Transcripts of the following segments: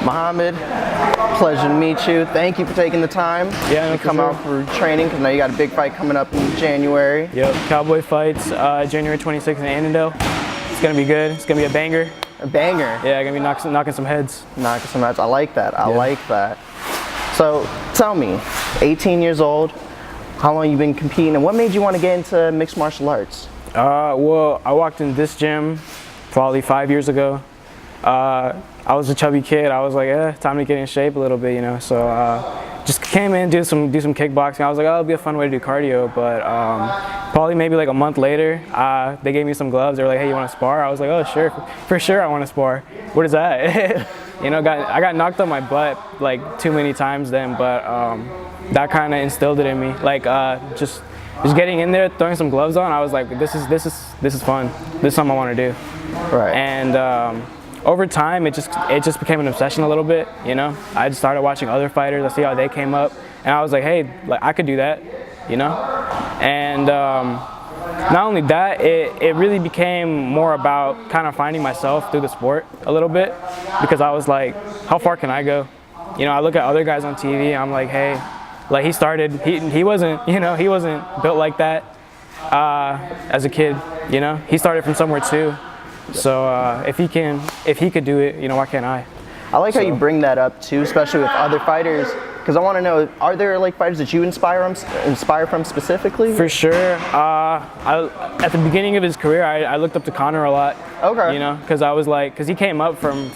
Mohammad, pleasure to meet you. Thank you for taking the time to come out for training, because I know you got a big fight coming up in January. Yep, Cowboy Fights, January 26th in Annandale. It's gonna be good. It's gonna be a banger. A banger? Yeah, gonna be knocking some heads. Knocking some heads. I like that. I like that. So tell me, 18 years old, how long you been competing, and what made you want to get into mixed martial arts? Well, I walked in this gym probably 5 years ago. I was a chubby kid. I was like, time to get in shape a little bit, you know. So just came in, do some kickboxing. I was like, oh, it'll be a fun way to do cardio. But probably maybe like a month later, they gave me some gloves. They were like, hey, you want to spar? I was like, oh, sure, for sure, I want to spar. What is that? You know, I got knocked on my butt like too many times then, but that kind of instilled it in me. Like just getting in there, throwing some gloves on, I was like, this is fun. This is something I want to do. Right. And over time, it just became an obsession a little bit. You know, I just started watching other fighters. I see how they came up, and I was like, hey, like I could do that. You know, and not only that, it really became more about kind of finding myself through the sport a little bit, because I was like, how far can I go? You know, I look at other guys on TV. I'm like, hey, like he started. He wasn't, you know, he wasn't built like that as a kid. You know, he started from somewhere too. So if he could do it, you know, why can't I? I like how you bring that up too, especially with other fighters, because I want to know, are there like fighters that you inspire from specifically? For sure. At the beginning of his career, I looked up to Conor a lot. Okay. You know, because I was like, because he came up from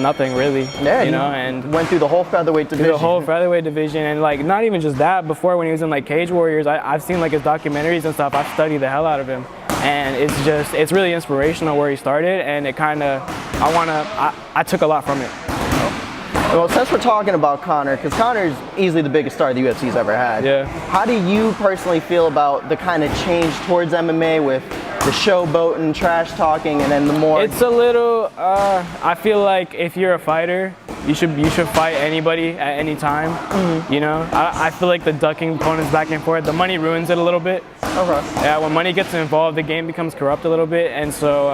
nothing really. Yeah. You know, and went through the whole featherweight division. The whole featherweight division, and like not even just that. Before, when he was in like Cage Warriors, I've seen like his documentaries and stuff. I've studied the hell out of him. And it's really inspirational where he started, and it kind of, I took a lot from it. Well, since we're talking about Conor, because Conor's easily the biggest star the UFC's ever had. Yeah. How do you personally feel about the kind of change towards MMA with the showboating, trash talking, and then the more? It's a little, I feel like if you're a fighter, you should fight anybody at any time. Mm-hmm. You know, I feel like the ducking opponents back and forth, the money ruins it a little bit. Okay. Yeah, when money gets involved, the game becomes corrupt a little bit, and so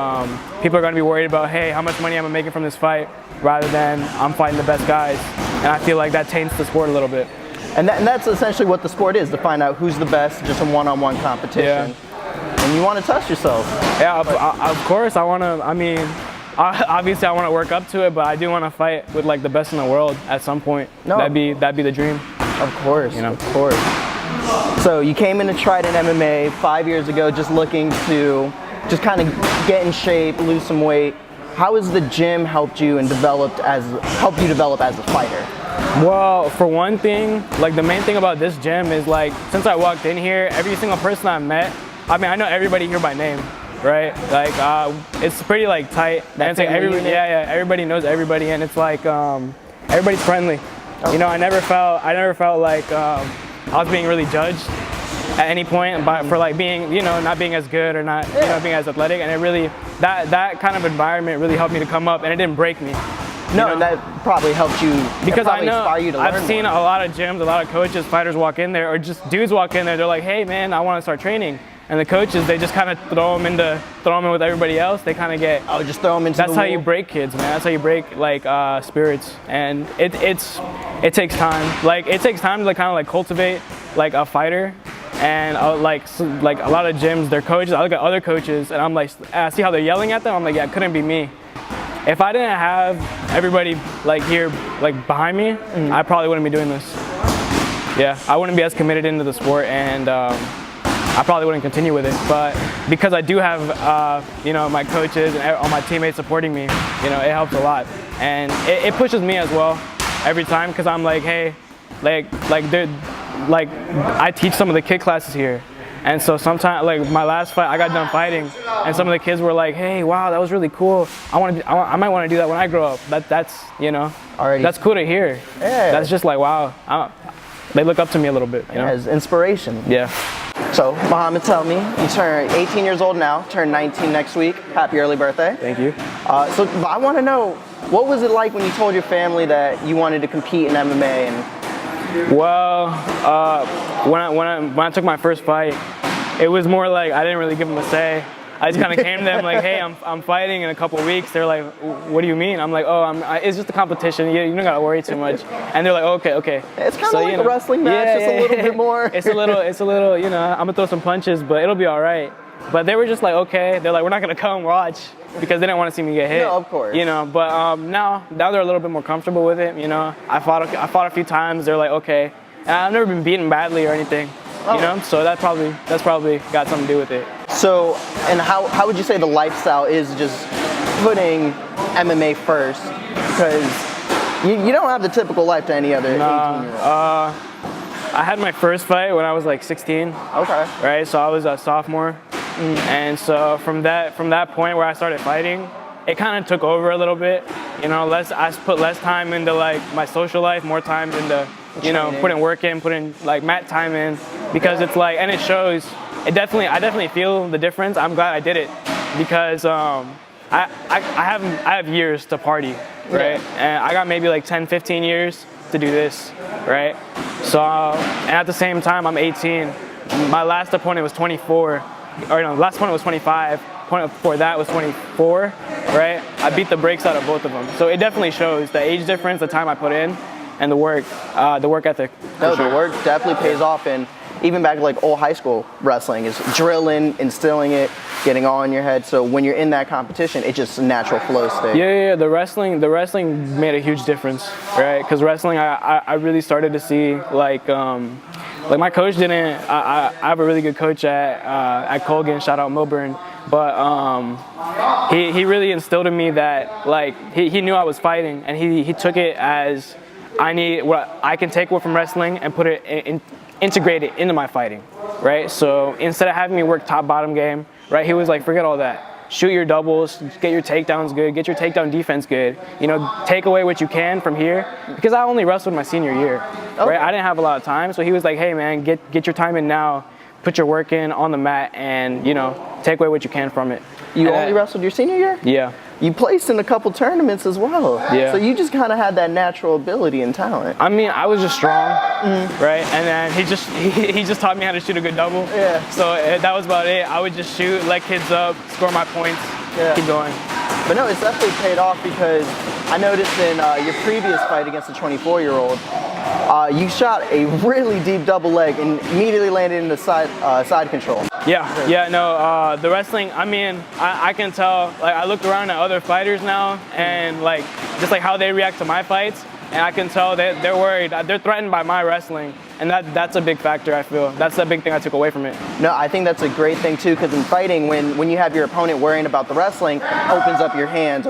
people are going to be worried about, hey, how much money am I making from this fight, rather than I'm fighting the best guys. And I feel like that taints the sport a little bit. And that's essentially what the sport is, to find out who's the best, just a one-on-one competition. Yeah. And you want to test yourself. Yeah, of course. I want to. I mean, obviously I want to work up to it, but I do want to fight with like the best in the world at some point. No. That'd be the dream. Of course. You know. Of course. So you came into Trident MMA 5 years ago, just looking to just kind of get in shape, lose some weight. How has the gym helped you develop as a fighter? Well, for one thing, like the main thing about this gym is like, since I walked in here, every single person I met, I mean, I know everybody here by name, right? Like it's pretty like tight. And it's like everybody knows everybody, and it's like everybody's friendly. Okay. You know, I never felt like I was being really judged at any point for like being, you know, not being as good or not, you know, being as athletic, and it really, that kind of environment really helped me to come up, and it didn't break me. No, and that probably helped you, because I know inspire you to learn I've seen a lot of gyms, a lot of coaches, fighters walk in there, or just dudes walk in there, they're like, hey man, I want to start training. And the coaches, they just kind of throw them in with everybody else. They kind of get, just throw them into that's how you break kids, man. That's how you break like spirits. And it takes time. Like it takes time to like, kind of like cultivate like a fighter. And like a lot of gyms, their coaches, I look at other coaches and I'm like, I see how they're yelling at them. I'm like, yeah, it couldn't be me. If I didn't have everybody like here, like behind me, I probably wouldn't be doing this. Yeah, I wouldn't be as committed into the sport, and I probably wouldn't continue with it. But because I do have, you know, my coaches and all my teammates supporting me, you know, it helps a lot. And it pushes me as well every time, because I'm like, hey, like I teach some of the kid classes here. And so sometimes, like my last fight, I got done fighting, and some of the kids were like, "Hey, wow, that was really cool. I might want to do that when I grow up." That's you know, that's cool to hear. Yeah. That's just like, wow, they look up to me a little bit. You know? As inspiration. Yeah. So, Mohammad, tell me, you turn 18 years old now, turn 19 next week. Happy early birthday. Thank you. So I want to know, what was it like when you told your family that you wanted to compete in MMA? Well, when I took my first fight, it was more like I didn't really give them a say. I just kind of came to them like, hey, I'm fighting in a couple weeks. They're like, what do you mean? I'm like, oh, it's just a competition. You don't gotta worry too much. And they're like, okay. It's kind of like a wrestling match, just a little bit more. It's a little, you know, I'm gonna throw some punches, but it'll be all right. But they were just like, okay. They're like, we're not gonna come watch because they didn't want to see me get hit. No, of course. You know, but now they're a little bit more comfortable with it. You know, I fought a few times. They're like, okay. And I've never been beaten badly or anything. Oh. You know, so that's probably got something to do with it. So, and how would you say the lifestyle is just putting MMA first? Because you don't have the typical life to any other 18-year-old. I had my first fight when I was like 16. Okay. Right, so I was a sophomore. And so from that point where I started fighting, it kind of took over a little bit. You know, I put less time into like my social life, more time into, you know, putting work in, putting like mat time in, because it's like, and it shows. I definitely feel the difference. I'm glad I did it because I have years to party, right? And I got maybe like 10, 15 years to do this, right? So, and at the same time, I'm 18. My last opponent was 24. Or no, last opponent was 25. Opponent before that was 24, right? I beat the brakes out of both of them. So it definitely shows the age difference, the time I put in, and the work ethic. No, the work definitely pays off. And even back like old high school wrestling is drilling, instilling it, getting all in your head. So when you're in that competition, it's just a natural flow state. Yeah. The wrestling made a huge difference, right? Because wrestling, I really started to see like my coach didn't. I have a really good coach at Colgan. Shout out Milburn. But he really instilled in me that like he knew I was fighting, and he took it as I can take what from wrestling and put it integrate it into my fighting, right? So instead of having me work top bottom game, right? He was like, forget all that. Shoot your doubles, get your takedowns good, get your takedown defense good. You know, take away what you can from here, because I only wrestled my senior year, right? I didn't have a lot of time, so he was like, hey man, get your time in now, put your work in on the mat, and you know, take away what you can from it. You only wrestled your senior year? Yeah. You placed in a couple tournaments as well. Yeah. So you just kind of had that natural ability and talent. I mean, I was just strong, right? And then he just taught me how to shoot a good double. Yeah. So that was about it. I would just shoot, let kids up, score my points, keep going. But no, it's definitely paid off, because I noticed in your previous fight against the 24-year-old, you shot a really deep double leg and immediately landed in the side control. The wrestling, I mean, I can tell, like I look around at other fighters now and like, just like how they react to my fights, and I can tell that they're worried, they're threatened by my wrestling, and that's a big factor, I feel. That's the big thing I took away from it. No, I think that's a great thing too, because in fighting, when you have your opponent worrying about the wrestling, opens up your hands,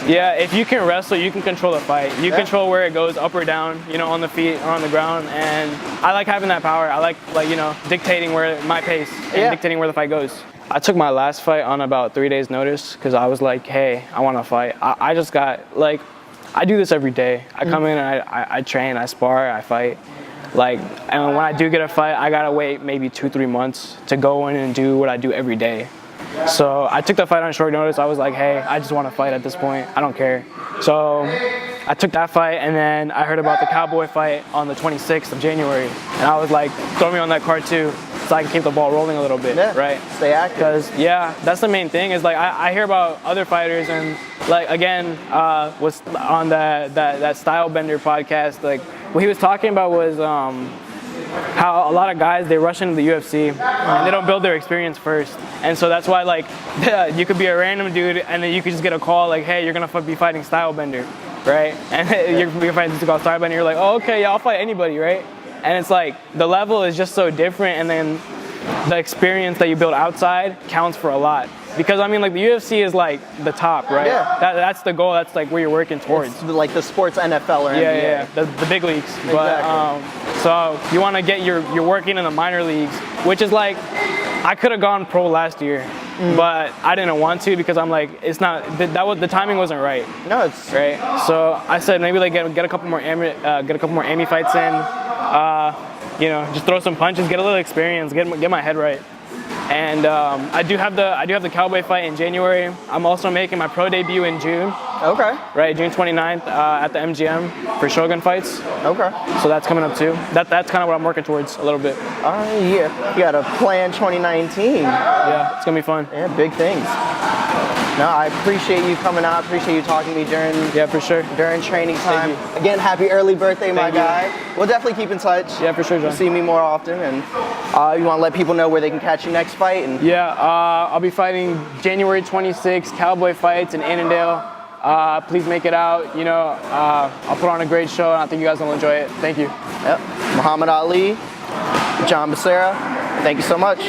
Yeah, if you can wrestle, you can control the fight. You control where it goes, up or down, you know, on the feet or on the ground, and I like having that power. I like you know, dictating where my pace and dictating where the fight goes. I took my last fight on about 3 days notice, because I was like, hey, I want to fight. I just got, like, I do this every day. I come in and I train, I spar, I fight. Like, and when I do get a fight, I gotta wait maybe 2-3 months to go in and do what I do every day. So I took the fight on short notice. I was like, hey, I just want to fight at this point. I don't care. So I took that fight, and then I heard about the Cowboy fight on the 26th of January. And I was like, throw me on that card too, so I can keep the ball rolling a little bit, right? Stay active. Because, that's the main thing, is like, I hear about other fighters, and like, again, was on that Style Bender podcast, like, what he was talking about was how a lot of guys, they rush into the UFC and they don't build their experience first. And so that's why, like, you could be a random dude and then you could just get a call like, hey, you're gonna be fighting Style Bender, right? And you're fighting this guy Style Bender, you're like, oh, okay, yeah, I'll fight anybody, right? And it's like, the level is just so different, and then the experience that you build outside counts for a lot. Because I mean, like, the UFC is like the top, right? Yeah. That's the goal. That's like where you're working towards. It's like the sports NFL or NBA. Yeah. The big leagues. Exactly. But so you want to get your working in the minor leagues, which is like, I could have gone pro last year, but I didn't want to, because I'm like, it's not the timing wasn't right. No, it's right. So I said maybe like get a couple more AMI fights in. You know, just throw some punches, get a little experience, get my head right. And I do have the Cowboy fight in January. I'm also making my pro debut in June. Okay. right? June 29th at the MGM for Shogun fights. Okay. So that's coming up too. That's kind of what I'm working towards a little bit. Yeah. You got a plan 2019. Yeah, it's gonna be fun. Yeah, big things. No, I appreciate you coming out. I appreciate you talking to me Yeah, for sure. during training time. you. Again, happy early birthday, my Thank you. guy. We'll definitely keep in touch. Yeah, for sure, John. You'll see me more often, and you want to let people know where they can catch you next fight. And Yeah, I'll be fighting January 26th, Cowboy Fights in Annandale. Please make it out. You know, I'll put on a great show, and I think you guys will enjoy it. Thank you. Muhammad Ali, John Becerra. Thank you so much.